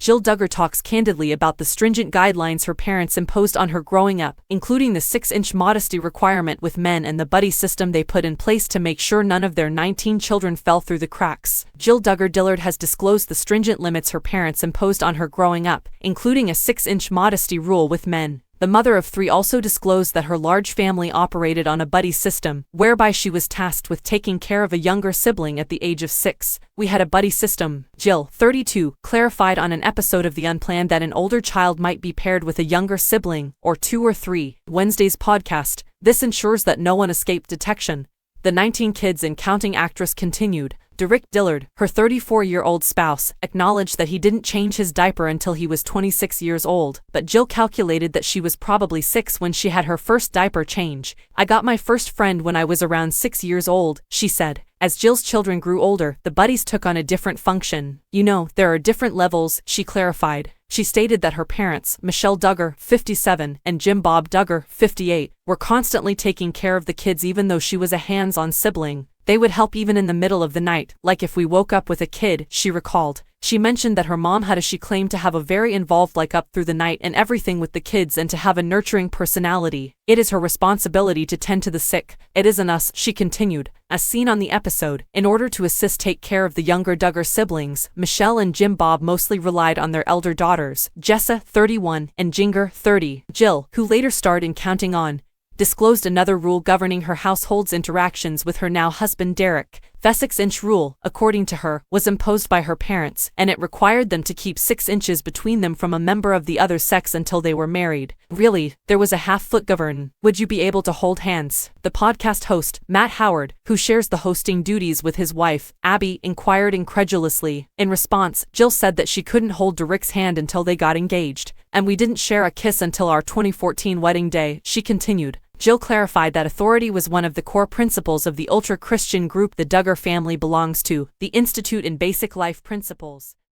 Jill Duggar talks candidly about the stringent guidelines her parents imposed on her growing up, including the 6-inch modesty requirement with men and the buddy system they put in place to make sure none of their 19 children fell through the cracks. Jill Duggar has disclosed the stringent limits her parents imposed on her growing up, including a 6-inch modesty rule with men. The mother of 3 also disclosed that her large family operated on a buddy system, whereby she was tasked with taking care of a younger sibling at the age of 6. "We had a buddy system," Jill, 32, clarified on an episode of The Unplanned that an older child might be paired with a younger sibling, or 2 or 3. Wednesday's podcast. "This ensures that no one escaped detection." The 19 kids and counting actress continued. Derek Dillard, her 34-year-old spouse, acknowledged that he didn't change his diaper until he was 26 years old, but Jill calculated that she was probably 6 when she had her first diaper change. "I got my first friend when I was around 6 years old," she said. As Jill's children grew older, the buddies took on a different function. "You know, there are different levels," she clarified. She stated that her parents, Michelle Duggar, 57, and Jim Bob Duggar, 58, were constantly taking care of the kids even though she was a hands-on sibling. They would help even in the middle of the night, like if we woke up with a kid, she recalled. She mentioned that her mom had she claimed to have a very involved up through the night and everything with the kids and to have a nurturing personality. "It is her responsibility to tend to the sick. It isn't us," she continued. As seen on the episode, in order to assist take care of the younger Duggar siblings, Michelle and Jim Bob mostly relied on their elder daughters, Jessa, 31, and Jinger, 30. Jill, who later starred in Counting On, disclosed another rule governing her household's interactions with her now husband Derek. The 6-inch rule, according to her, was imposed by her parents, and it required them to keep 6 inches between them from a member of the other sex until they were married. "Really, there was a half-foot govern. Would you be able to hold hands?" The podcast host, Matt Howard, who shares the hosting duties with his wife, Abby, inquired incredulously. In response, Jill said that she couldn't hold Derek's hand until they got engaged. "And we didn't share a kiss until our 2014 wedding day," she continued. Jill clarified that authority was one of the core principles of the ultra-Christian group the Duggar family belongs to, the Institute in Basic Life Principles.